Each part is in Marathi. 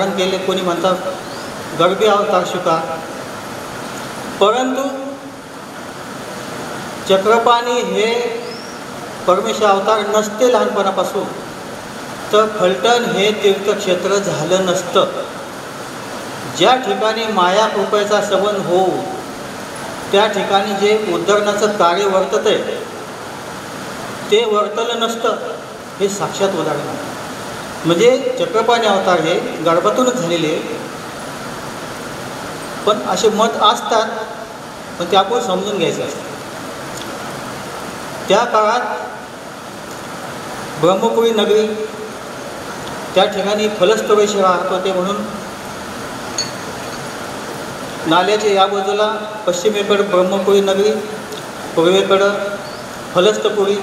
धारण केले, कोणी म्हणतात गर्भी अवतार शुका. परंतु चक्रपाणी हे परमेश्वर अवतार नसते लहानपणापासून, तर फलटण हे तीर्थक्षेत्र झालं नसतं. ज्या ठिकाणी माया कृपेचा संबंध होऊ त्या ठिकाणी जे उद्धरणाचं कार्य वर्तत आहे ते वर्तलं नसतं, हे साक्षात उदाहरण आहे. म्हणजे चक्रपाणी अवतार हे गर्भातूनच झालेले, पण असे मत असतात, पण ते आपण समजून घ्यायचं असतं. त्या काळात ब्रह्मपुरी नगरी, त्या ठिकाणी फलस्त वैश्य राहत होते, म्हणून नाल्याच्या या बाजूला पश्चिमेकडं ब्रह्मपुरी नगरी, पूर्वेकडं फलस्तपुरी,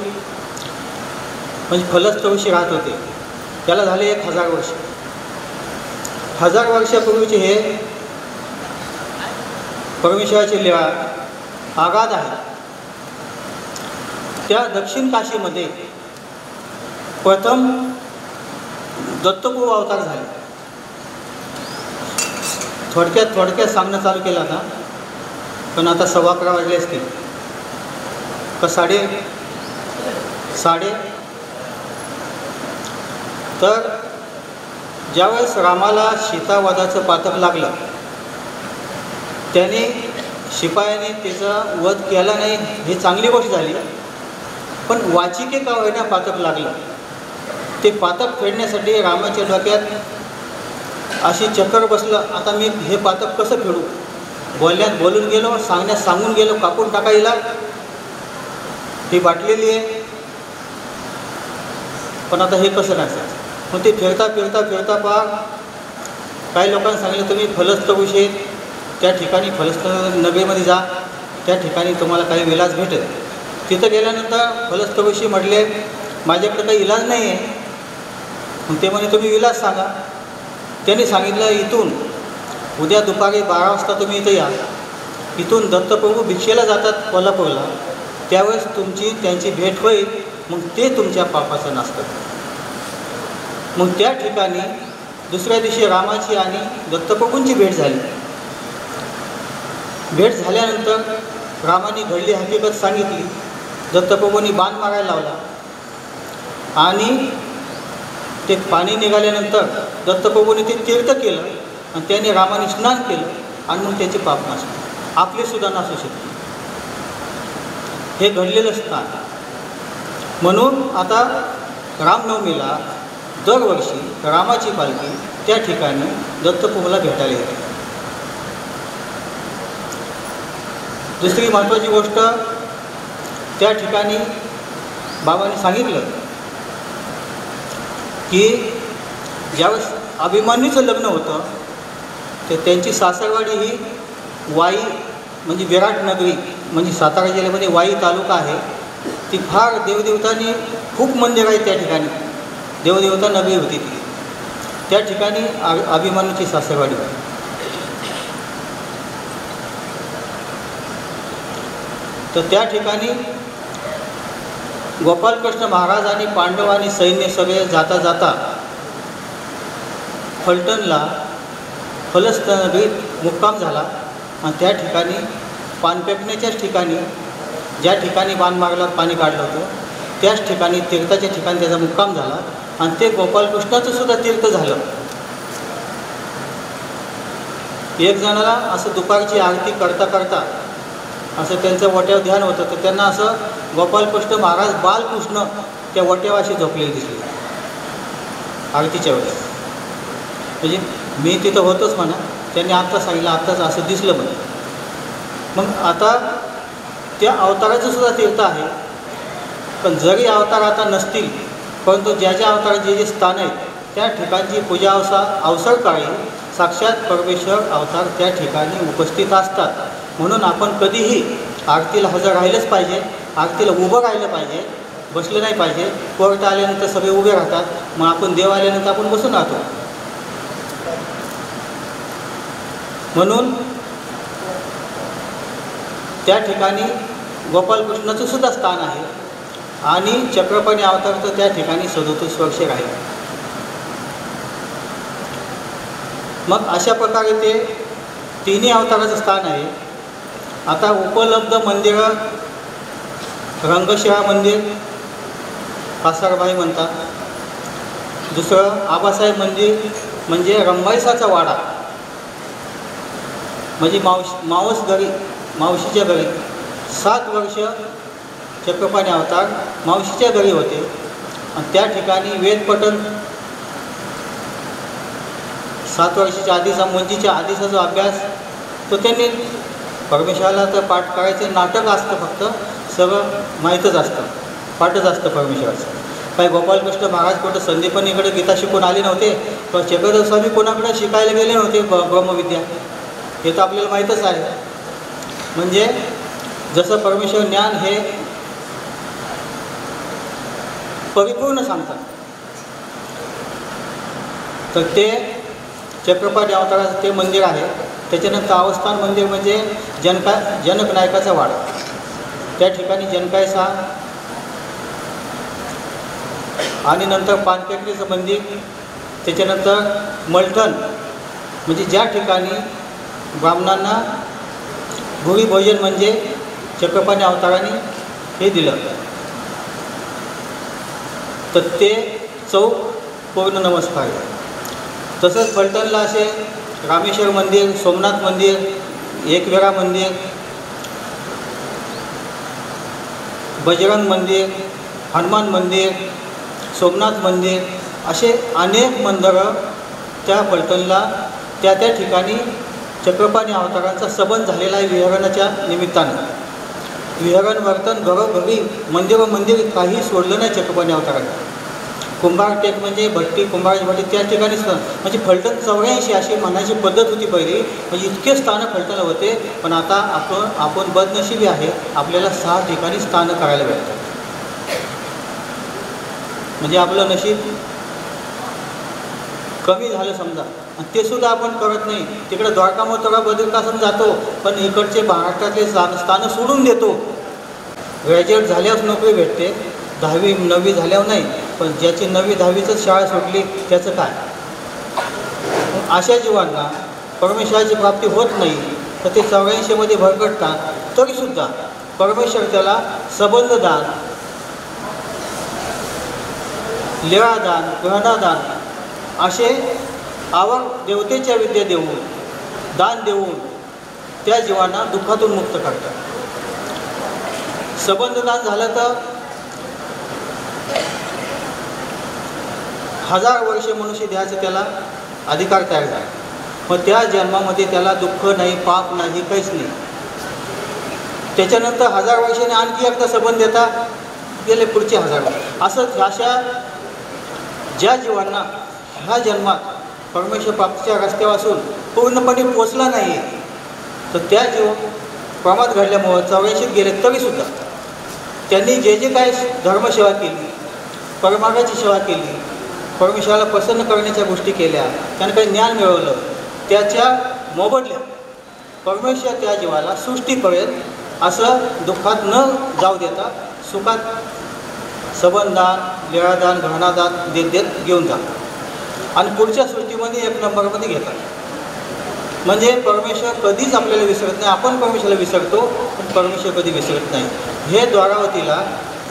म्हणजे फलस्त वैश्य राहत होते. त्याला झाले 1000 वर्ष. 1000 वर्षापूर्वीचे हे परमेश्वराची लीळा आगाध आहे. त्या दक्षिण काशीमध्ये प्रथम दत्तप्रभू अवतार झाले. थोडक्यात सांगणं चालू केलं आता, पण आता 11:15 वाजले असतील का साडे. तर ज्यावेळेस रामाला सीतावधाचं पातक लागलं, त्याने शिपायाने त्याचा वध केला नाही, ही चांगली गोष्ट झाली. पण वाचिके का होईना पातक लागलं. ते पातक फेडण्यासाठी रामाच्या डोक्यात अशी चक्कर बसलं, आता मी हे पातक कसं फेडू. बोलण्यात बोलून गेलो, सांगण्यात सांगून गेलो, कापून टाकायला ही बाटलेली आहे, पण आता हे कसं नसायचं. मग ते फिरता पहा काही लोकांनी सांगितलं तुम्ही फलस्त विषयी त्या ठिकाणी फलस्त नगरीमध्ये जा, त्या ठिकाणी तुम्हाला काही विलास भेटेल. तिथं गेल्यानंतर फलस्त विषयी म्हटले माझ्याकडे काही इलाज नाही आहे. मग ते म्हणे तुम्ही विलास सांगा. त्यांनी सांगितलं इथून उद्या दुपारी 12 वाजता तुम्ही इथं या. इथून दत्तप्रभू भिक्षेला जातात कोल्हापूरला, त्यावेळेस त्यांची भेट होईल, मग ते तुमच्या पापाचा नाश करतात. मग त्या ठिकाणी दुसऱ्या दिवशी रामाची आणि दत्तप्रभूंची भेट झाली. भेट झाल्यानंतर रामाने घडली हकीकत सांगितली. दत्तप्रभूंनी बाण मारायला लावला आणि ते पाणी निघाल्यानंतर दत्तप्रभूंनी ते तीर्थ केलं आणि त्याने रामाने स्नान केलं आणि मग त्याची पाप नाश केली. आपली सुद्धा नाशू शकते, हे घडलेलं स्थान. म्हणून आता रामनवमीला दरवर्षी रामाची पालखी त्या ठिकाणी दत्तप्रभूला भेटायला येते. दुसरी महत्त्वाची गोष्ट, त्या ठिकाणी बाबांनी सांगितलं की ज्यावेळेस अभिमन्यूचं लग्न होतं तर त्यांची सासरवाडी ही वाई म्हणजे विराट नगरी म्हणजे सातारा जिल्ह्यामध्ये वाई तालुका आहे. ती फार देवदेवतांनी खूप मंदिर आहे त्या ठिकाणी, देवदेवता नगरी होती ती. त्या ठिकाणी अभिमन्यूची सासरवाडी होती. तर त्या ठिकाणी गोपालकृष्ण महाराज आणि पांडव आणि सैन्य सगळे जाता जाता फलटणला फलस्त नगरीत मुक्काम झाला. आणि त्या ठिकाणी पान पेटण्याच्याच ठिकाणी ज्या ठिकाणी बाण मारला पाणी काढलं होतं त्याच ठिकाणी तीर्थाच्या ठिकाणी त्याचा मुक्काम झाला. आणि ते गोपालकृष्णाचं सुद्धा तीर्थ झालं. एक जणाला असं दुपारची आरती करता करता असं त्यांचं वट्यावर ध्यान होतं, तर त्यांना असं गोपालकृष्ण महाराज बालकृष्ण त्या वट्यावर अशी झोपलेली दिसली आरतीच्या वेळेस. म्हणजे मी तिथं होतोच म्हणा, त्यांनी आत्ता सांगितलं आत्ताच असं दिसलं म्हणे. मग आता त्या अवताराचं सुद्धा तीर्थ आहे. पण जरी अवतार आता नसतील, परंतु ज्या ज्या अवताराचे जे स्थान आहेत त्या ठिकाणची पूजा अवसर काळी साक्षात परमेश्वर अवतार त्या ठिकाणी उपस्थित असतात. म्हणून आपण कधीही आरतीला हजर राहिलंच पाहिजे, आरतीला उभं राहिलं पाहिजे, बसलं नाही पाहिजे. कोर्ट आल्यानंतर सगळे उभे राहतात, मग आपण देव आल्यानंतर आपण बसून राहतो. म्हणून त्या ठिकाणी गोपालकृष्णाचं सुद्धा स्थान आहे आणि चक्रपाणी अवतार तर त्या ठिकाणी 37 वर्षे राहिले. मग अशा प्रकारे ते तिन्ही अवताराचं स्थान आहे. आता उपलब्ध मंदिरं रंगशिळा मंदिर कासारबाई म्हणतात. दुसरं आबासाहेब मंदिर म्हणजे रंबाईसाचा वाडा, म्हणजे मावशीच्या घरी 7 वर्ष चक्रपाणी अवतार मावशीच्या घरी होते आणि त्या ठिकाणी वेदपठण 7 वर्षाच्या आधीचा मुंजीच्या आधीचा जो अभ्यास तो त्यांनी परमेश्वराला तर पाठ करायचं नाटक असतं, फक्त सगळं माहीतच असतं, पाठच असतं परमेश्वराचं. काही गोपालकृष्ण महाराज कुठं संदीपनीकडे गीता शिकून आले नव्हते, किंवा चक्रधर स्वामी कोणाकडे शिकायला गेले नव्हते ब्रह्मविद्या, हे तर आपल्याला माहीतच आहे. म्हणजे जसं परमेश्वर ज्ञान हे परिपूर्ण सांगतात, तर ते चक्रपाणी अवताराचं ते मंदिर आहे. त्याच्यानंतर अवस्थान मंदिर म्हणजे जनक नायकाचा वाडा, त्या ठिकाणी जनकायसा, आणि नंतर पानकेटलीचं मंदिर. त्याच्यानंतर मलठण म्हणजे ज्या ठिकाणी ब्राह्मणांना भुरी भोजन म्हणजे चक्रपाणी अवताराने हे दिलं, तर ते चौक पूर्ण नमस्कार. तसंच फलटणला असे रामेश्वर मंदिर, सोमनाथ मंदिर, एकविरा मंदिर, बजरंग मंदिर, हनुमान मंदिर, सोमनाथ मंदिर, असे अनेक मंदिरं त्या फलटणला त्या ठिकाणी चक्रपाणी अवतारांचा संबंध झालेला आहे. विहरणाच्या निमित्तानं विहरण वर्तन घरोघरी मंदिर काही सोडलं नाही चक्रपाणी अवतारांनी. कुंभारटेक म्हणजे भट्टी, कुंभाराची भट्टी त्या ठिकाणीच, म्हणजे फलटण 84 अशी म्हणायची पद्धत होती पहिली, म्हणजे इतके स्थानं फलटणला होते. पण आता आपण बदनशिबी आहे, आपल्याला 6 ठिकाणी स्थानं करायला भेटतात. म्हणजे आपलं नशीब कमी झालं समजा, आणि ते सुद्धा आपण करत नाही. तिकडे द्वारका मथुरा बद्रिकाश्रम जातो, पण इकडचे महाराष्ट्रातले स्थानं सोडून देतो. ग्रॅज्युएट झाल्यावर नोकरी भेटते, 10वी 9वी झाल्यावर नाही. पण ज्याची 9वी 10वीच शाळा सोडली त्याचं काय? अशा जीवांना परमेश्वराची प्राप्ती होत नाही, तर ते 84मध्ये भरकटतात. तरीसुद्धा परमेश्वर त्याला संबंधदान, लेवादान, ग्रहणादान असे आवड देवतेच्या विद्या देऊन, दान देऊन त्या जीवांना दुःखातून मुक्त करतात. संबंधदान झालं तर 1000 वर्षे मनुष्य द्यायचं त्याला अधिकार तयार झाला. मग त्या जन्मामध्ये त्याला दुःख नाही, पाप नाही, काहीच नाही. त्याच्यानंतर 1000 वर्षाने आणखी एकदा संबंध देता गेले पुढचे 1000 वर्ष. असं अशा ज्या जीवांना ह्या जन्मात परमेश्वर प्राप्तीच्या रस्त्यापासून पूर्णपणे पोचला नाही, तर त्या जीव प्रमाद घडल्यामुळं 84 गेले, तरीसुद्धा त्यांनी जे जे काय धर्मसेवा केली, परमार्गाची सेवा केली, परमेश्वराला प्रसन्न करण्याच्या गोष्टी केल्या, त्यांना काही ज्ञान मिळवलं, त्याच्या मोबदल्या परमेश्वर त्या जीवाला सृष्टीपर्यंत असं दुःखात न जाऊ देता सुखात संबंधदान, लेवादान, घरादान देत घेऊन जातात आणि पुढच्या सृष्टीमध्ये 1 नंबरमध्ये घेतात. म्हणजे परमेश्वर कधीच आपल्याला विसरत नाही. आपण परमेश्वराला विसरतो, पण परमेश्वर कधी विसरत नाही. हे द्वारावतीला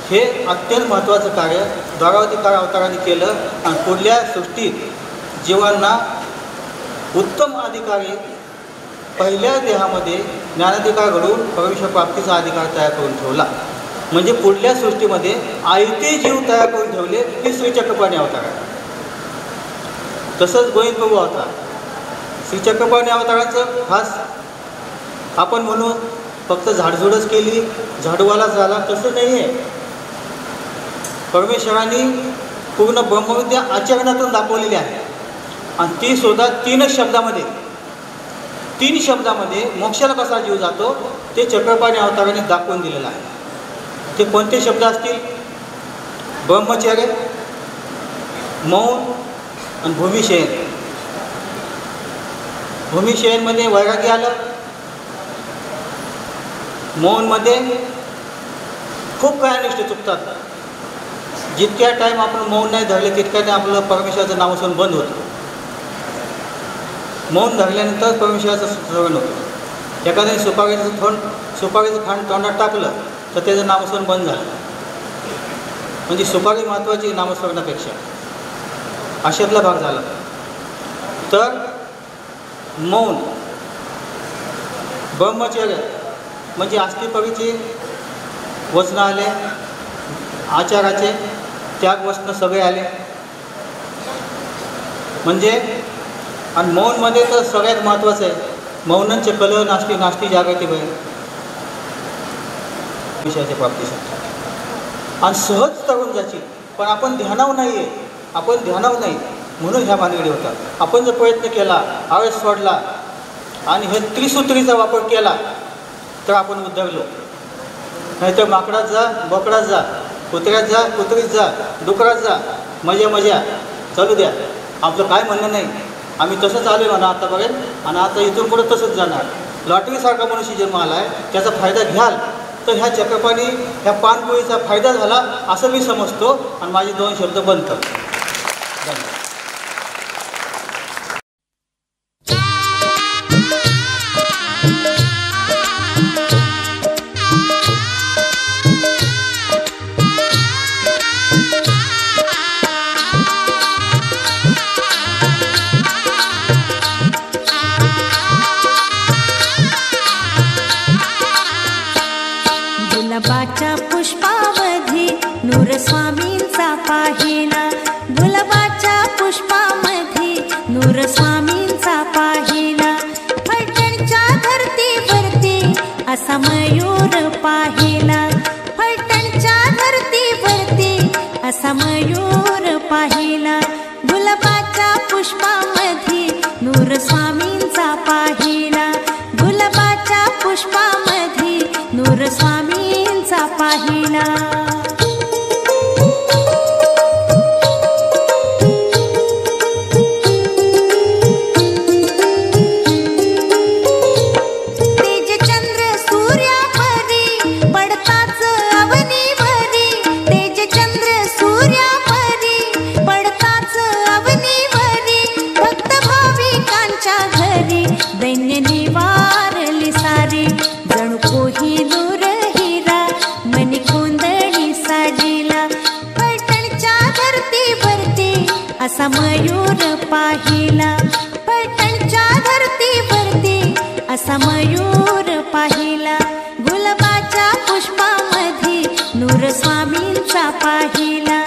हे अत्यंत महत्त्वाचं कार्य द्वारावती अवताराने केलं. आणि पुढल्या सृष्टीत जीवांना उत्तम अधिकारी पहिल्या देहामध्ये ज्ञानाधिकार घडवून परमेश्वर प्राप्तीचा अधिकार तयार करून ठेवला. म्हणजे पुढल्या सृष्टीमध्ये आयते जीव तयार करून ठेवले, हे श्रीचक्रपाणी अवतार आहे. तसंच गोविंद प्रभू अवतार, श्रीचक्रपाणी अवताराचं खास आपण म्हणून फक्त झाडझुडच केली, झाडूवाला झाला, तसं नाही आहे. परमेश्वरांनी पूर्ण ब्रह्मविद्या आचरणातून दाखवलेली आहे. आणि ती सुद्धा 3 शब्दामध्ये, 3 शब्दामध्ये मोक्षाला कसा जीव जातो ते चक्रपाणी अवताराने दाखवून दिलेलं आहे. ते कोणते शब्द असतील? ब्रह्मचर्य, मौन आणि भूमिशयन. भूमिशयनमध्ये वैराग्य आलं, मौनमध्ये खूप काही अनिष्ट चुकतात. जितक्या टाईम आपण मौन नाही धरले तितक्या टाईम आपलं परमेश्वराचं नामस्मरण बंद होतं. मौन धरल्यानंतर परमेश्वराचं श्रवण होतं. एखाद्याने सुपारीचं खांड तोंडात टाकलं तर त्याचं नामस्मरण बंद झालं. म्हणजे सुपारी महत्त्वाची नामस्मरणापेक्षा, अशातला भाग झाला. तर मौन, ब्रह्मचर्य म्हणजे आस्तिपवीचे वचन आले, आचाराचे त्याग वचन सगळे आले. म्हणजे आणि मौनमध्ये तर सगळ्यात महत्त्वाचं आहे, मौनंचे कल नास्ती नास्ती जागृती भय विषयाच्या प्राप्तीसाठी. आणि सहज तरुण जायची, पण आपण ध्यानावर नाही आहे, आपण ध्यानावर नाही म्हणून ह्या भानगडी होतात. आपण जर प्रयत्न केला, आवेश सोडला आणि हे त्रिसूत्रीचा वापर केला तर आपण उद्धरलो. नाहीतर माकडात जा, बोकडात जा, कुत्र्यात जा, कुत्रीत जा, डुकरात जा, मजा चालू द्या. आपलं काय म्हणणं नाही, आम्ही तसंच आलो आहे म्हणा आतापर्यंत आणि आता इथून पुढे तसंच जाणार. लॉटरीसारखा मनुष्य जन्म आला आहे, त्याचा फायदा घ्याल तर ह्या चक्रपाणी ह्या पानपोळीचा फायदा झाला असं मी समजतो आणि माझे 2 शब्द बंद करतो. धन्यवाद. गुलाबाच्या पुष्पामध्ये नूर स्वामींचा पाहिला, गुलाबाच्या पुष्पामध्ये नूर स्वामींचा पाहिला. फलटणच्या धरतीवरती असा मयूर पाहिला, फलटणच्या धरतीवरती असा मयूर पाहिला. गुलाबाच्या पुष्पामध्ये नूर स्वामींचा पाहिला, गुलाबाच्या पुष्पामध्ये नूर स्वामींचा पाहिला. तेज चंद्र सूर्यापरी पडताच अवनीवरी, तेज चंद्र सूर्यापरी पडताच अवनीवरी. भक्त भाविकांच्या घरी दैन्य निवारली सारी, जणू कोहिनूर हिरा मनी कोंदणी साजिला. फलटणच्या धरतीवरती असा मयूर पाहिला, फलटणच्या धरतीवरती असा मयूर पाहिला. गुलाबाच्या पुष्पामध्ये नूर स्वामींचा पाहिला,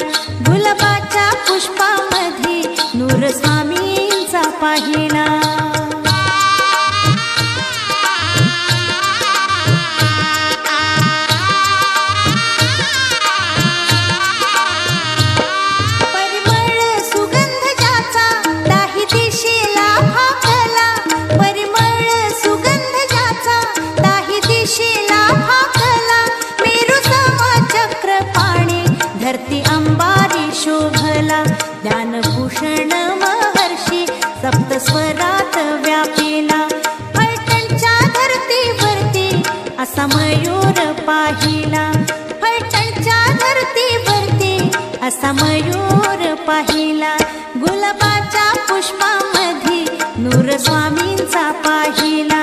गुलाबाच्या पुष्पामध्ये नूर स्वामींचा पाहिला. धरती अंबारी शोभला, ज्ञानभूषण महर्षी सप्तस्वरात व्यापिला. फलटणच्या धरतीवरती असा मयूर पाहिला, फलटणच्या धरतीवरती असा मयूर पाहिला. गुलाबाच्या पुष्पामध्ये नूर स्वामींचा पाहिला,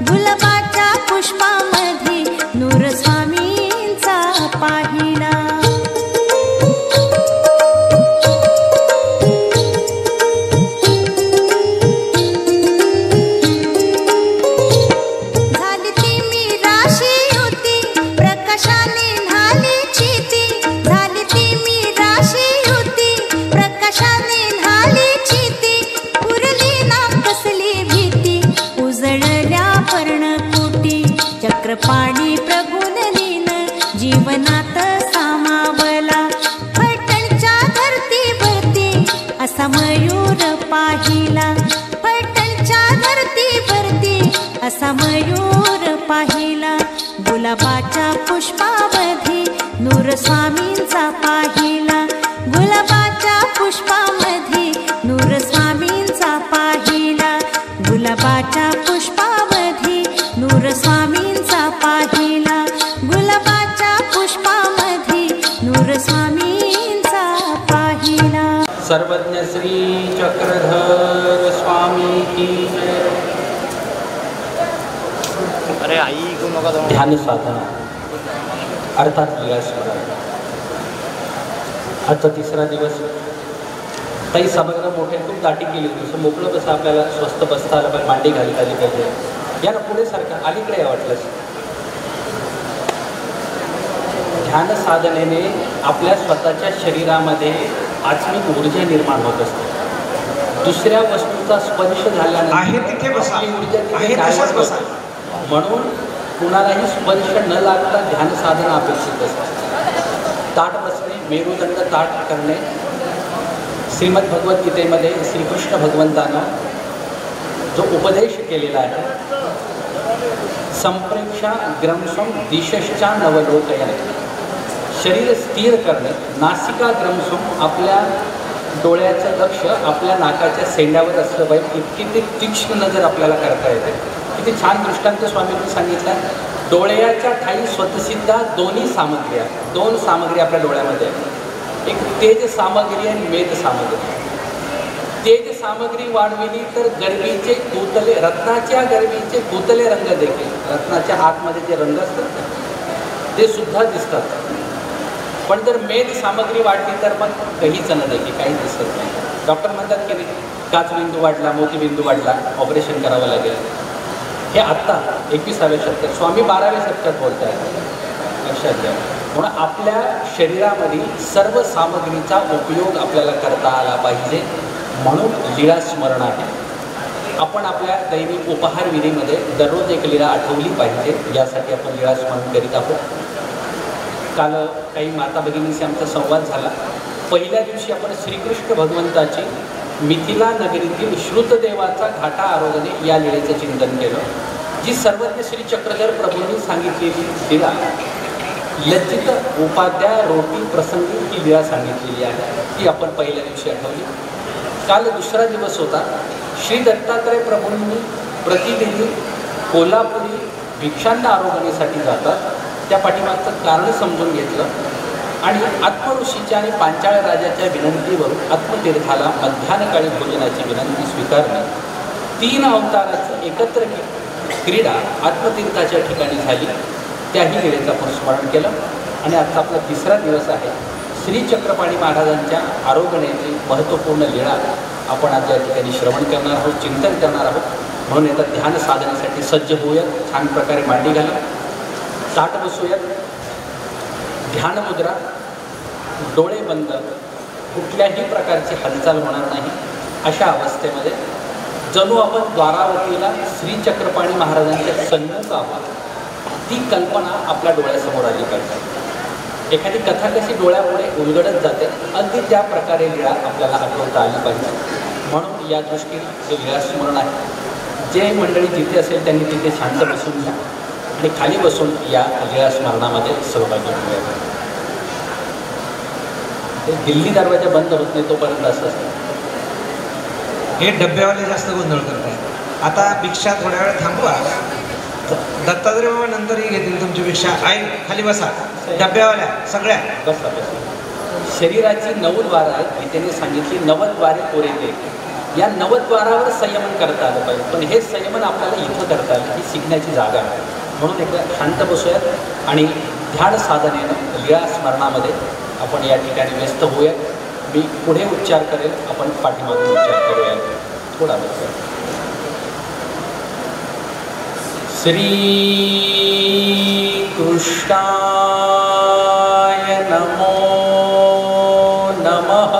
गुलाबाच्या पुष्पामध्ये नूर स्वामींचा पाहिला. चक्रपाणी प्रभुनलीन जीवनात सामावला. फलटणच्या धरतीवरती असा मयूर पाहिला, फलटणच्या धरतीवरती असा मयूर पाहिला. गुलाबाच्या पुष्पामध्ये नूर स्वामींचा पाहिला, गुलाबाच्या पुष्पामध्ये नूर स्वामींचा पाहिला. गुलाबाच्या पुष्पामध्ये नूर स्वामींचा पाहिला, गुलाबाच्या पुष्पामध्ये नूर स्वामींचा पाहिला. सर्वज्ञ श्री चक्रधर स्वामी की अरे आई को नका जाऊ. ध्यान साधना अर्थात लीळास्मरण. आजचा तिसरा दिवस. काही सभागृह मोठे खूप दाटी केली होती. तसं मोकळं कसं आपल्याला स्वस्त बसता आलं पाहिजे, मांडी घालता आली पाहिजे. या ना पुढे सारखं अलीकडे वाटलंच. ध्यान साधनेने आपल्या स्वतःच्या शरीरामध्ये आत्मिक ऊर्जा निर्माण होत असते. दुसऱ्या वस्तूचा स्पर्श झाल्यानंतर आहे तिथे बसा, आपली ऊर्जा आहे तिथे तसंच डायव्हर्ट बसा. होते. म्हणून कुणालाही स्पर्श न लागता ध्यान साधना अपेक्षित असते. ताट बसणे, मेरुदंड ताट करणे. श्रीमद भगवद्गीतेमध्ये श्रीकृष्ण भगवंतानं जो उपदेश केलेला आहे, संप्रेक्षा ग्रंसम दिशश्चा नवलोकयन. शरीर स्थिर करणे, नासिका ग्रंसम, आपल्या डोळ्याचं लक्ष आपल्या नाकाच्या सेंड्यावर असलं पाहिजे. इतकी ते तीक्ष्ण नजर आपल्याला करता येते. किती छान दृष्टांत स्वामींनी सांगितलं. डोळ्याच्या ठाई स्वतःसिद्धा दोन्ही सामग्री आहेत. दोन सामग्री आपल्या डोळ्यामध्ये आहेत. एक तेज सामग्री आणि मेद सामग्री. तेज सामग्री वाढविली तर गरबीचे तुतले, रत्नाच्या गरबीचे तुतले रंग देखील, रत्नाच्या आतमध्ये जे रंग असतात ते सुद्धा दिसतात. पण जर मेद सामग्री वाढली तर मग काहीच न देखील काही दिसत नाही. डॉक्टर म्हणतात की नाही, काचबिंदू वाढला, मोतीबिंदू वाढला, ऑपरेशन करावं लागेल. हे आत्ता 21व्या शतकात, स्वामी 12व्या शतकात बोलत आहेत. लक्षात घ्या. म्हणून आपल्या शरीरामधील सर्व सामग्रीचा उपयोग आपल्याला करता आला पाहिजे. म्हणून लीळा स्मरण आहे. आपण आपल्या दैनिक उपहार विधीमध्ये दररोज एक लीळा आठवली पाहिजे, यासाठी आपण लीळा स्मरण करीत आहोत. काल काही माता भगिनींशी आमचा संवाद झाला. पहिल्या दिवशी आपण श्रीकृष्ण भगवंताची मिथिला नगरीतील श्रुतदेवाचा घाटा आरोग्याने या लीळेचं चिंतन केलं. जी सर्वज्ञ श्री चक्रधर प्रभूंनी सांगितलेली लीळा, लज्जित उपाध्याय रोटी प्रसंगी ही लीळा सांगितलेली आहे, ती आपण पहिल्या दिवशी आठवली. काल दुसरा दिवस होता. श्री दत्तात्रय प्रभूंनी प्रतिदिनी कोल्हापुरी भिक्षांना आरोग्यासाठी जातात. त्या पाठीमागचं कारण समजून घेतलं आणि आत्मऋषीच्या आणि पांचाळ राजाच्या विनंतीवरून आत्मतीर्थाला मध्यान्हकाळी भोजनाची विनंती स्वीकारणे. 3 अवताराचं एकत्र क्रीडा आत्मतीर्थाच्या ठिकाणी झाली. त्याही लीळेचं आपण स्मरण केलं. आणि आजचा आपला तिसरा दिवस आहे. श्री चक्रपाणी महाराजांच्या आरोग्याची महत्त्वपूर्ण लीळा आपण आज या ठिकाणी श्रवण करणार आहोत, चिंतन करणार आहोत. म्हणून आता ध्यान साधनेसाठी सज्ज होऊयात. छान प्रकारे मांडी घाला, ताट बसूयात. ध्यान मुद्रा, डोळे बंद, कुठल्याही प्रकारची हालचाल होणार नाही. अशा अवस्थेमध्ये जणू आपण द्वारावतीला श्री चक्रपाणी महाराजांच्या सन्मुख आहोत, ती कल्पना आपल्या डोळ्यासमोर आली पाहिजे. एखादी कथा कशी डोळ्यापुढे उलगडत जाते, अगदी त्या प्रकारे लीळा आपल्याला आठवता आली पाहिजे. म्हणून या दृष्टीने हे लीळा स्मरण आहे. जे मंडळी जिथे असेल त्यांनी तिथे शांत बसून घ्या आणि खाली बसून या लीळा स्मरणामध्ये सहभागी होऊया. ते दिल्ली दरवाजा बंद होत नाही तोपर्यंत असं असतं. हे डब्यावाले जास्त गोंधळ करतात. आता भिक्षा थोड्या वेळ थांबवा. दत्तात्रय बाबा नंतरही घेतील तुमची भिक्षा. आई खाली बसा. डब्यावाल्या सगळ्या बसा बसा. शरीराची 9 द्वारं आहेत. गीतेने सांगितली 9 द्वारे कोरेते. या 9 द्वारावर संयमन करता आलं पाहिजे. पण हे संयमन आपल्याला इथं करता आलं, ही शिकण्याची जागा आहे. म्हणून एकदा शांत बसूयात आणि ध्यान साधनेनं लीळा स्मरणामध्ये आपण या ठिकाणी व्यस्त होऊयात. मी पुढे उच्चार करेल, आपण पाठीमागून उच्चार करूयात. थोडा बसूया. श्री कृष्णाय नमो नमः.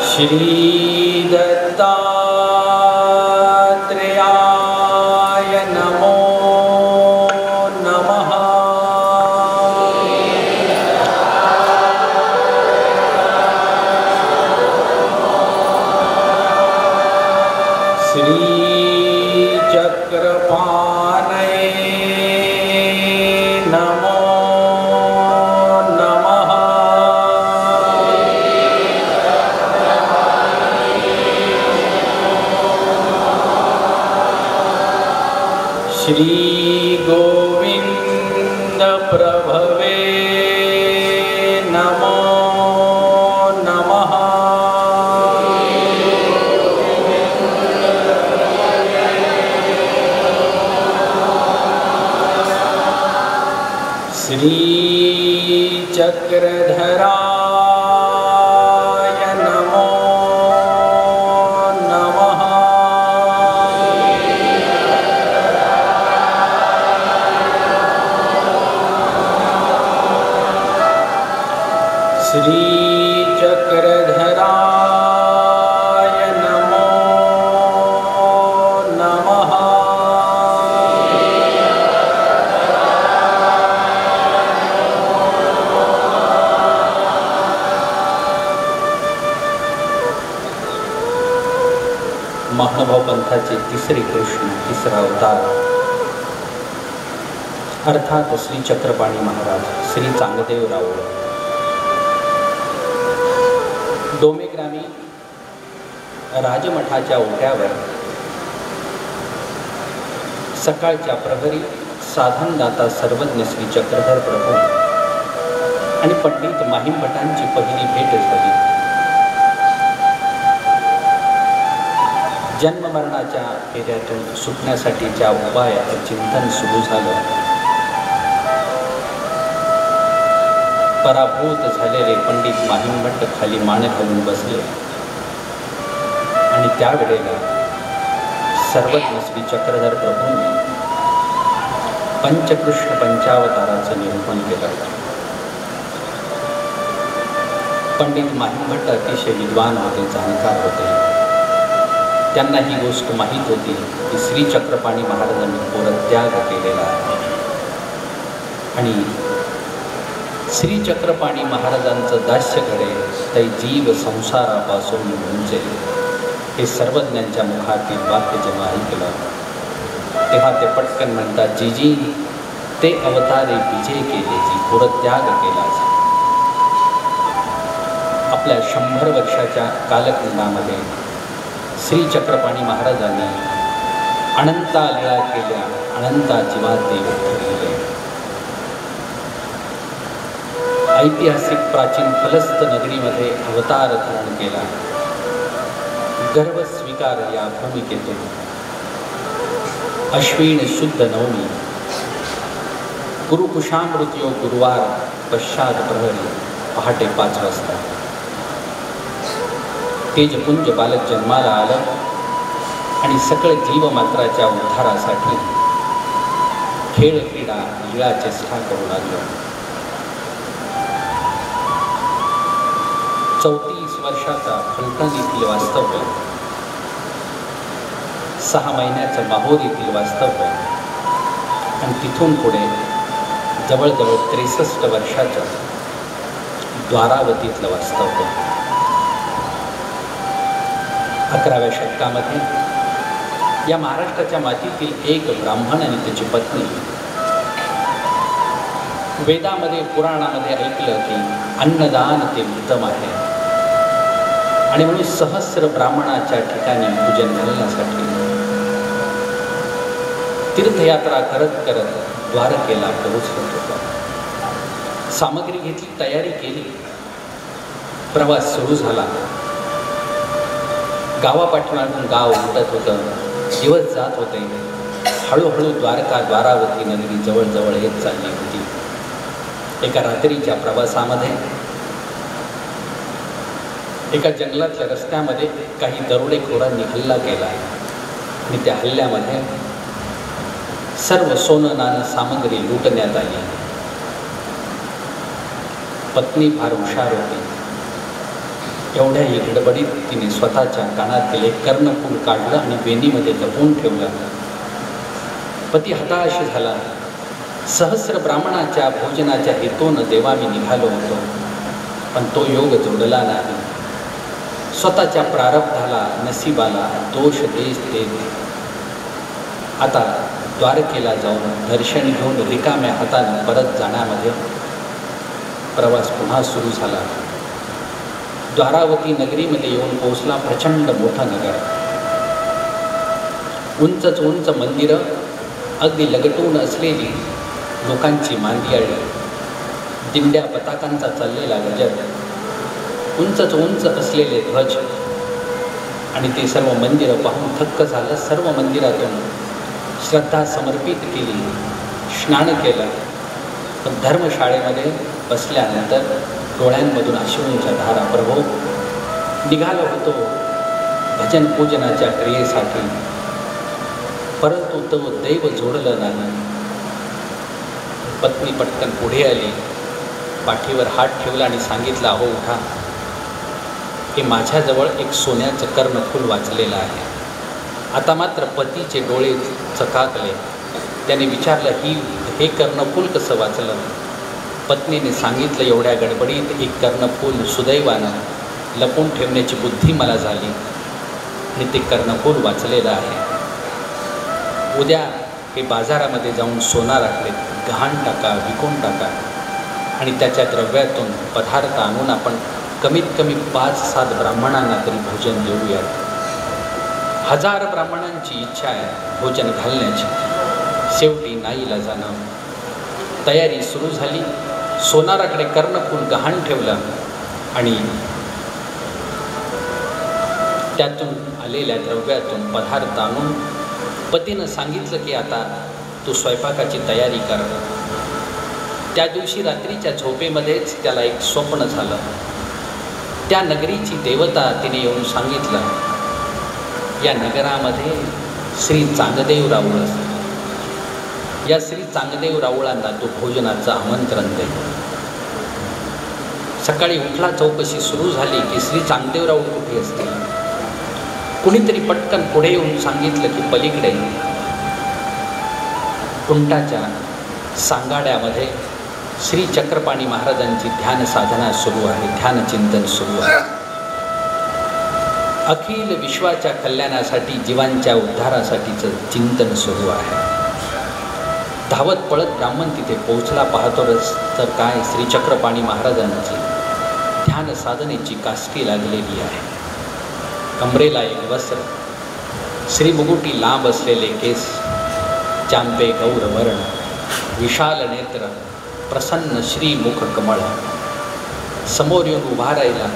श्री दत्तात्रेयाय नमो नमः. श्री चक्रपाणये नमो नमः. प्रभवे नमो नमः। श्रीचक्रधराय नमो नमः। श्रीचक्रधराय नमो नमः। महानुभाव पंथाचे तिसरे कृष्ण, तिसरा अवतार अर्थात श्री चक्रपाणी महाराज श्री चांगदेवराव डोमेग्रामी राजमठाच्या ओट्यावर सकाळच्या प्रहरी साधनदाता सर्वज्ञ श्री चक्रधर प्रभू आणि पंडित माहिमभटांची पहिली भेट झाली. जन्ममरणाच्या फेऱ्यातून सुटण्यासाठीच्या उपायाचं चिंतन सुरू झालं. पराभूत झालेले पंडित माहिमभट्ट खाली मान घालून बसले आणि त्यावेळेला सर्वज्ञ श्री चक्रधर प्रभूंनी पंचकृष्ण पंचावताराचं निरूपण केलं. पंडित माहिमभट्ट अतिशय विद्वान होते, जाणकार होते. त्यांना ही गोष्ट माहीत होती की श्री चक्रपाणी महाराजांनी परित्याग केलेला आहे आणि श्री चक्रपाणी महाराजांचं दास्य घडेल ते जीव संसारापासून मुंजेल. हे सर्वज्ञांच्या मुखातील वाक्य जेव्हा ऐकलं तेव्हा ते पटकन म्हणतात, जीजी ते अवतारे विजय केले, जी परित्याग केला. आपल्या 100 वर्षाच्या कालखंडामध्ये श्री चक्रपाणी महाराजांनी अनंता लीळा केल्या, अनंता जीवादेव ठरले. ऐतिहासिक प्राचीन फलस्त नगरीमध्ये अवतार धारण केला. गर्व स्वीकार या भूमिकेतून अश्विन शुद्ध नवमी गुरुकुशामृत्यो गुरुवार पश्चात प्रहरी पहाटे 5 वाजता तेजपुंज बालक जन्माला आलं आणि सकळ जीवमात्राच्या उद्धारासाठी खेळ क्रीडा लीळा चेष्टा करू लागलं. 34 वर्षाचा फलटण येथील वास्तव्य, 6 महिन्याचं माहोर येथील वास्तव्य आणि तिथून पुढे जवळजवळ 63 वर्षाचं द्वारावतीतलं वास्तव्य. 11व्या शतकामध्ये या महाराष्ट्राच्या मातीतील एक ब्राह्मण आणि त्याची पत्नी वेदामध्ये पुराणामध्ये ऐकलं की अन्नदान ते उत्तम आहे आणि म्हणून सहस्र ब्राह्मणाच्या ठिकाणी पूजन घालण्यासाठी तीर्थयात्रा करत करत द्वारकेला पोहोचत होता. सामग्री घेतली, तयारी केली, प्रवास सुरू झाला. गावापाठीमागून गाव उठत होतं, दिवस जात होते. हळूहळू द्वारावती नगरी जवळजवळ येत चालली होती. एका रात्रीच्या प्रवासामध्ये एका जंगलातल्या रस्त्यामध्ये काही दरोडेखोरांनी हल्ला केला आणि त्या हल्ल्यामध्ये सर्व सोनं नाणं सामग्री लुटण्यात आली. पत्नी फार हुशार होती. एवढ्याही गडबडीत तिने स्वतःच्या कानातील एक कर्णपूर काढलं आणि वेणीमध्ये लपवून ठेवलं. पती हताश झाला. सहस्र ब्राह्मणाच्या भोजनाच्या हेतून देवा मी निघालो होतो, पण तो योग जोडला नाही. स्वतःच्या प्रारब्धाला, नशिबाला दोष देत आता द्वारकेला जाऊन दर्शन घेऊन रिकाम्या हाताने परत जाण्यामध्ये प्रवास पुन्हा सुरू झाला. द्वारावती नगरीमध्ये येऊन पोहोचला. प्रचंड मोठं नगर, उंचच उंच मंदिरं, अगदी लगटून असलेली लोकांची मांदियाळी, दिंड्या पताकांचा चाललेला गजर, उंचच उंच असलेले ध्वज आणि ते सर्व मंदिरं पाहून थक्क झालं. सर्व मंदिरातून श्रद्धा समर्पित केली, स्नान केलं. पण धर्मशाळेमध्ये बसल्यानंतर डोळ्यांमधून अश्रूंच्या धारा. प्रभो, निघालो होतो भजन पूजनाच्या क्रियेसाठी, परंतु तो दैव जोडलं नाही. पत्नी पटकन पुढे आली, पाठीवर हात ठेवला आणि सांगितलं, अहो उठा, हे माझ्याजवळ एक सोन्याचं कर्णफूल वाचलेलं आहे. आता मात्र पतीचे डोळे चकाकले. त्याने विचारलं, हे कर्णफूल कसं वाचलं? पत्नीने सांगितलं, एवढ्या गडबडीत एक कर्णफूल सुदैवानं लपून ठेवण्याची बुद्धी मला झाली आणि ते कर्णफूल वाचलेलं आहे. उद्या हे बाजारामध्ये जाऊन सोनाराकडे गहाण टाका, विकून टाका आणि त्याच्या द्रव्यातून पदार्थ आणून आपण कमीत कमी 5-7 ब्राह्मणांना तरी भोजन देऊयात. 1000 ब्राह्मणांची इच्छा आहे भोजन घालण्याची. शेवटी नाईलाजानं तयारी सुरू झाली. सोनाराकडे कर्णफूल गहाण ठेवलं आणि त्यातून आलेल्या द्रव्यातून पदार्थ आणून पतीनं सांगितलं की आता तू स्वयंपाकाची तयारी कर. त्या दिवशी रात्रीच्या झोपेमध्येच त्याला एक स्वप्न झालं. त्या नगरीची देवता तिने येऊन सांगितलं, या नगरामध्ये श्री चांगदेव राऊळ असतात. या श्री चांगदेव राऊळांना तू भोजनाचं आमंत्रण दे. सकाळी उठला, चौकशी सुरू झाली की श्री चांगदेव राऊळ कुठे असतील. कुणीतरी पटकन पुढे येऊन सांगितलं की पलीकडे कुंटाच्या सांगाड्यामध्ये श्री चक्रपाणी महाराजांची ध्यान साधना सुरू आहे, ध्यान चिंतन सुरू आहे. अखिल विश्वाच्या कल्याणासाठी, जीवांच्या उद्धारासाठीचं चिंतन सुरू आहे. धावत पळत ब्राह्मण तिथे पोहोचला. पाहतो तर काय, श्री चक्रपाणी महाराजांची ध्यान साधनेची काष्टी लागलेली आहे. कमरेला एक वस्त्र, श्री मुगुटी लांब असलेले केस, चांबे गौरवर्ण, विशाल नेत्र, प्रसन्न श्री मुख कमळ. समोर येऊन उभा राहिला.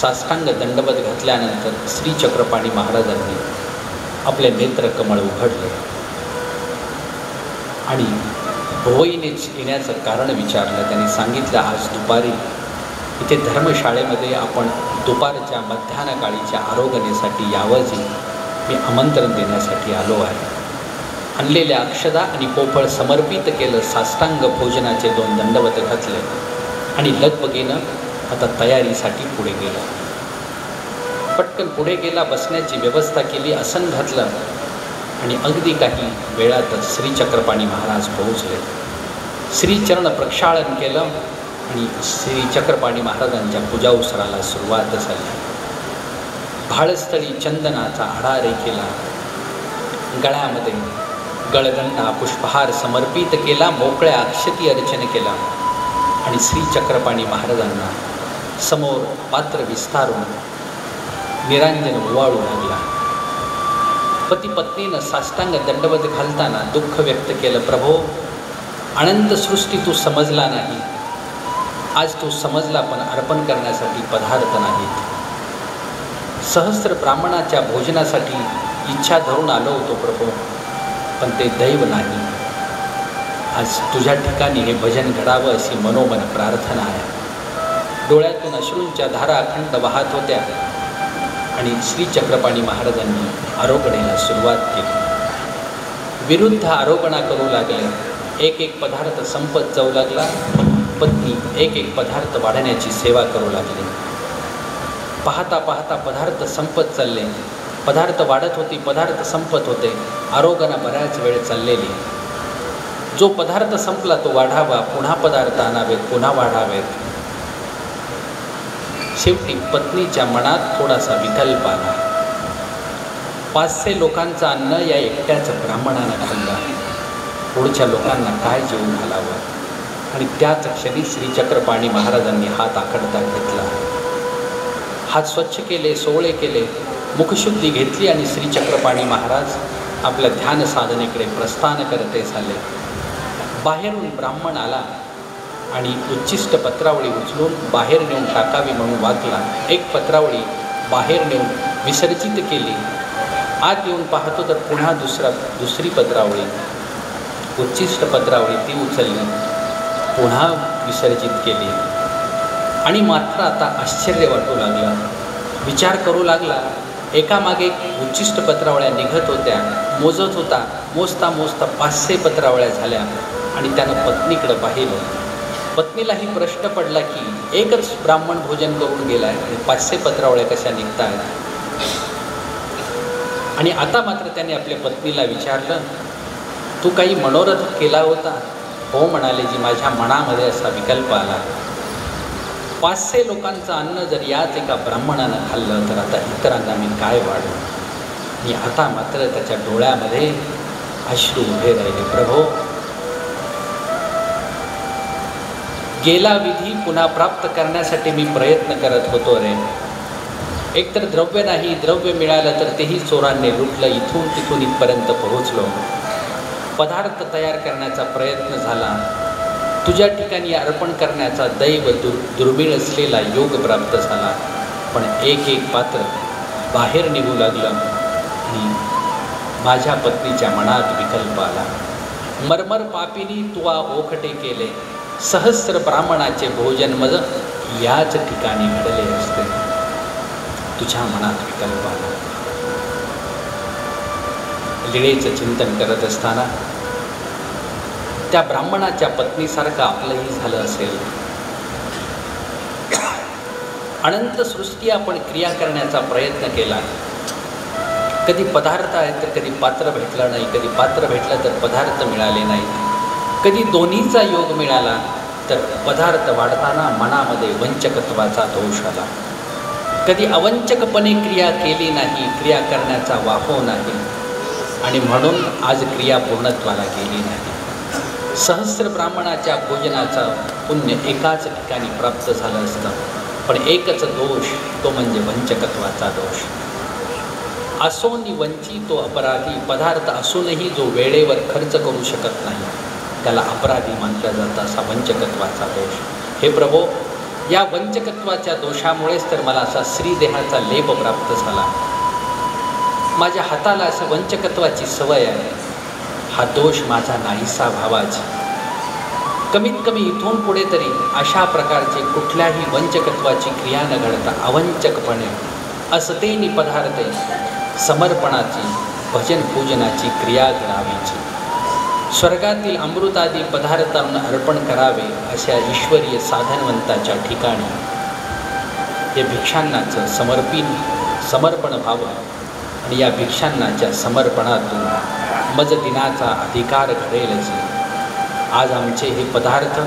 साष्टांग दंडवत घातल्यानंतर श्री चक्रपाणी महाराजांनी आपले नेत्र कमळ उघडले आणि भोईनेच येण्याचं कारण विचारलं. त्यांनी सांगितलं, आज दुपारी इथे धर्मशाळेमध्ये आपण दुपारच्या मध्यान्हकाळीच्या आरोग्यासाठी यावं, मी आमंत्रण देण्यासाठी आलो आहे. आणलेल्या अक्षदा आणि पोफळ समर्पित केलं. साष्टांग भोजनाचे 2 दंडवत घातले आणि लगबगीनं आता तयारीसाठी पुढे गेला. पटकन पुढे गेला, बसण्याची व्यवस्था केली, आसन घातलं आणि अगदी काही वेळातच श्री चक्रपाणी महाराज पोहोचले. श्रीचरण प्रक्षाळन केलं आणि श्री चक्रपाणी महाराजांच्या पूजा उत्सवाला सुरुवात झाली. भाळस्थळी चंदनाचा आडारे केला, गळ्यामध्ये गळगंडा पुष्पहार समर्पित केला, मोकळ्या अक्षती अर्चन केला आणि श्री चक्रपाणी महाराजांना समोर पात्र विस्तारून निरांजन ओवाळू लागला. पती पत्नीनं साष्टांग दंडवत घालताना दुःख व्यक्त केलं. प्रभो, अनंत सृष्टी तू समजला नाही, आज तू समजला पण अर्पण करण्यासाठी पदार्थ नाहीत. सहस्र ब्राह्मणाच्या भोजनासाठी इच्छा धरून आलो होतो प्रभो, पण ते दैव नाही. आज तुझ्या ठिकाणी हे भजन घडावं अशी मनोमन प्रार्थना आहे. डोळ्यातून अश्रूंच्या धारा अखंड वाहत होत्या आणि श्री चक्रपाणी महाराजांनी आरोगणेला सुरुवात केली. विरुद्ध आरोगणा करू लागले. एक एक पदार्थ संपत जाऊ लागला. पत्नी एक एक पदार्थ वाढण्याची सेवा करू लागली. पाहता पाहता पदार्थ संपत चालले. पदार्थ वाढत होती, पदार्थ संपत होते. आरोगणा बऱ्याच वेळ चाललेली. जो पदार्थ संपला तो वाढावा, पुन्हा पदार्थ आणावेत, पुन्हा वाढावेत. शेवटी पत्नीच्या मनात थोडासा विकल्प आला. 500 लोकांचं अन्न या एकट्याच ब्राह्मणानं खाल्लं, पुढच्या लोकांना काय जेवून घालावं. आणि त्याच क्षणी श्री चक्रपाणी महाराजांनी हात आखडता घेतला. हात स्वच्छ केले, सोवळे केले, मुखशुद्धी घेतली आणि श्री चक्रपाणी महाराज आपल्या ध्यान साधनेकडे प्रस्थान करते झाले. बाहेरून ब्राह्मण आला आणि उच्छिष्ट पत्रावळी उचलून बाहेर नेऊन टाकावी म्हणून वाकला. एक पत्रावळी बाहेर नेऊन विसर्जित केली. आत येऊन पाहतो तर पुन्हा दुसरी पत्रावळी, उच्छिष्ट पत्रावळी ती उचलली, पुन्हा विसर्जित केली. आणि मात्र आता आश्चर्य वाटू लागला, विचार करू लागला. एकामागे एक उच्छिष्ट पत्रावळ्या निघत होत्या, मोजत होता. मोजता मोजता 500 पत्रावळ्या झाल्या. आणि त्यानं पत्नीकडं पाहिलं. पत्नीलाही प्रश्न पडला की एकच ब्राह्मण भोजन करून गेला आहे आणि 500 पत्रावळ्या कशा निघत आहेत. आणि आता मात्र त्याने आपल्या पत्नीला विचारलं, तू काही मनोरथ केला होता? हो म्हणाले, जी माझ्या मनामध्ये असा विकल्प आला. 500 लोकांचं अन्न जर याच एका ब्राह्मणानं खाल्लं तर आता इतरांना मी काय वाढू. आणि आता मात्र त्याच्या डोळ्यामध्ये अश्रू उभे राहिले. प्रभो, गेला विधी पुन्हा प्राप्त करण्यासाठी मी प्रयत्न करत होतो रे. एकतर द्रव्य नाही, द्रव्य मिळालं तर तेही चोरांनी लुटलं. इथून तिथून इथपर्यंत पोहोचलो. पदार्थ तयार करण्याचा प्रयत्न झाला. तुझ्या ठिकाणी अर्पण करण्याचा दैव दुर्मिळ असलेला योग प्राप्त झाला. पण एक एक पात्र बाहेर निघू लागलं आणि माझ्या पत्नीच्या मनात विकल्प आला. मरमर पापिनी तुवा ओखटे केले, सहस्र ब्राह्मणाचे भोजन मज याच ठिकाणी घडले असते. तुझ्या मनात विकल्प आला. लीळेचं चिंतन करत असताना त्या ब्राह्मणाच्या पत्नीसारखं आपलंही झालं असेल. अनंत सृष्टी आपण क्रिया करण्याचा प्रयत्न केला. कधी पदार्थ आहेत तर कधी पात्र भेटलं नाही, कधी पात्र भेटलं तर पदार्थ मिळाले नाही, कधी दोन्हीचा योग मिळाला तर पदार्थ वाढताना मनामध्ये वंचकत्वाचा दोष आला. कधी अवंचकपणे क्रिया केली नाही, क्रिया करण्याचा वाहो नाही आणि म्हणून आज क्रिया पूर्णत्वाला गेली नाही. सहस्र ब्राह्मणाच्या भोजनाचा पुण्य एकाच ठिकाणी प्राप्त झालं असतं, पण एकच दोष, तो म्हणजे वंचकत्वाचा दोष. असोनी वंचितो अपराधी, पदार्थ असूनही जो वेळेवर खर्च करू शकत नाही त्याला अपराधी मानलं जातं, असा वंचकत्वाचा दोष. हे प्रभो, या वंचकत्वाच्या दोषामुळेच तर मला असा श्रीदेहाचा लेप प्राप्त झाला. माझ्या हाताला असं वंचकत्वाची सवय आहे. हा दोष माझा नाहीसा व्हावाच. कमीत कमी इथून पुढे तरी अशा प्रकारचे कुठल्याही वंचकत्वाची क्रिया न घडता अवंचकपणे असतेनी पदार्थे समर्पणाची, भजन पूजनाची क्रिया घडावीची. स्वर्गातील अमृतादी पदार्थांना अर्पण करावे अशा ईश्वरीय साधनवंताच्या ठिकाणी हे भिक्षांनाचं समर्पण व्हावं आणि या भिक्षांनाच्या समर्पणातून मज दिनाचा अधिकार घडेलच. आज आमचे हे पदार्थ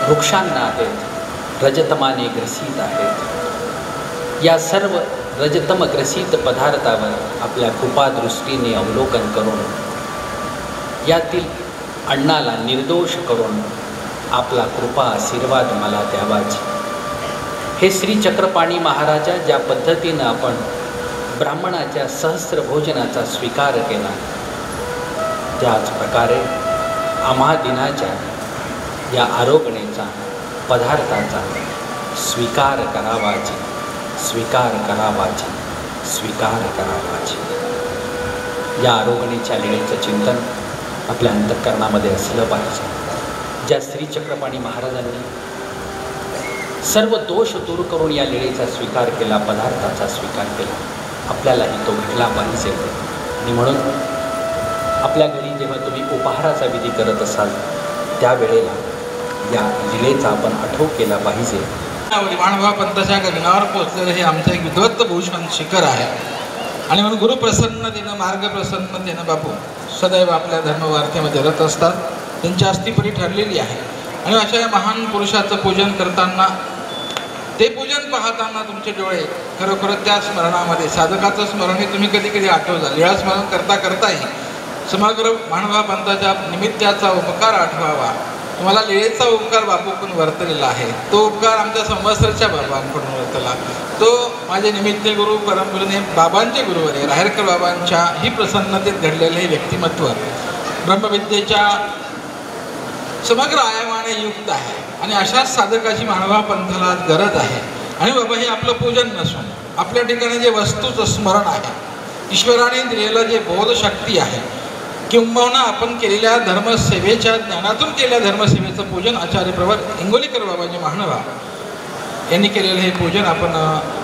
वृक्षांना आहेत, रजतमाने ग्रसित आहेत. या सर्व रजतम ग्रसित पदार्थावर आपल्या कृपादृष्टीने अवलोकन करून यातील अण्णाला निर्दोष करून आपला कृपा आशीर्वाद मला द्यावाच. हे श्री चक्रपाणी महाराजा, ज्या पद्धतीनं आपण ब्राह्मणाच्या सहस्र भोजनाचा स्वीकार केला, त्याच प्रकारे आम्हा दिनाच्या या आरोगणेचा, पदार्थाचा स्वीकार करावाची, स्वीकार करावाची, स्वीकार करावाची. या आरोगणेच्या लीळेचं चिंतन आपल्या अंतःकरणामध्ये असलं पाहिजे. ज्या श्री चक्रपाणी महाराजांनी सर्व दोष दूर करून या लीळेचा स्वीकार केला, पदार्थाचा स्वीकार केला, आपल्यालाही तो घडला पाहिजे. आणि म्हणून आपल्या घरी जेव्हा तुम्ही उपहाराचा विधी करत असाल त्यावेळेला या लीळेचा आपण आठव केला पाहिजे. माणवा पंथाच्या गगनावर पोचलेलं हे आमचं एक विद्वत्त भूषण शिखर आहे. आणि म्हणून गुरु प्रसन्नतेनं, मार्ग प्रसन्नतेनं बापू सदैव आपल्या धर्मवार्तेमध्ये रत असतात. त्यांची अस्थिपरी ठरलेली आहे. आणि अशा या महान पुरुषाचं पूजन करताना, ते पूजन पाहताना तुमचे डोळे खरोखर त्या स्मरणामध्ये, साधकाचं स्मरण हे तुम्ही कधी कधी आठवता. लीळा स्मरण करता करताही समग्र मानवा पंथाच्या निमित्ताचा उपकार आठवावा. तुम्हाला लीळेचा उपकार बापूकडून वर्तलेला आहे. तो उपकार आमच्या संवत्सरच्या बाबांकडून वर्तला. तो माझे निमित्त गुरु परमगुरूने बाबांचे गुरुवर राहेरकर बाबांच्या ही प्रसन्नतेत घडलेलं हे व्यक्तिमत्व ब्रह्मविद्येच्या समग्र आयामाने युक्त आहे आणि अशाच साधकाची मानवा पंथाला आज गरज आहे. आणि बाबा हे आपलं पूजन नसून आपल्या ठिकाणी जे वस्तूचं स्मरण आहे, ईश्वराने दिलेलं जे बोधशक्ती आहे, किंबहुना आपण केलेल्या धर्मसेवेच्या ज्ञानातून केलेल्या धर्मसेवेचं पूजन आचार्य प्रवर इंगोलीकर बाबाजी महानवा यांनी केलेलं हे पूजन आपण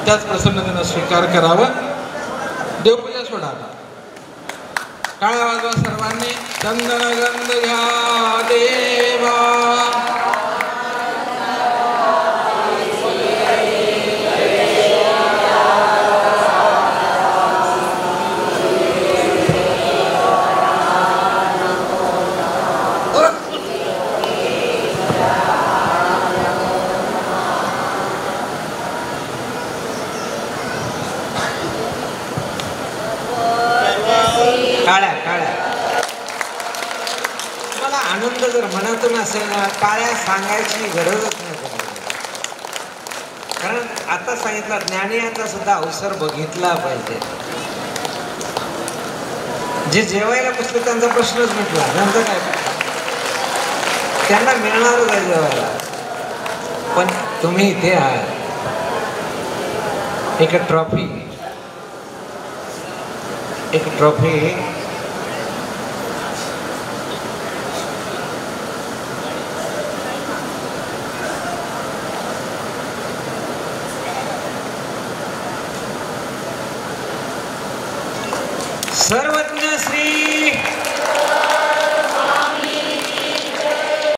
त्याच प्रसन्नतेनं स्वीकार करावं. देवपूजा सोडावं. टाळ्या वाजवा सर्वांनी. चंदन गंध घ्या देवा. तुम्हाला आनंद जर मनातून असेल ना, टाळ्या सांगायची गरजच नाही. कारण आता सांगितलं ज्ञानियांचा सुद्धा अवसर बघितला पाहिजे. जे जेवायला बसले त्यांचा प्रश्नच मिटला. नंतर काय त्यांना मिळणारच आहे जेवायला. पण तुम्ही इथे आहात, एक ट्रॉफी सर्व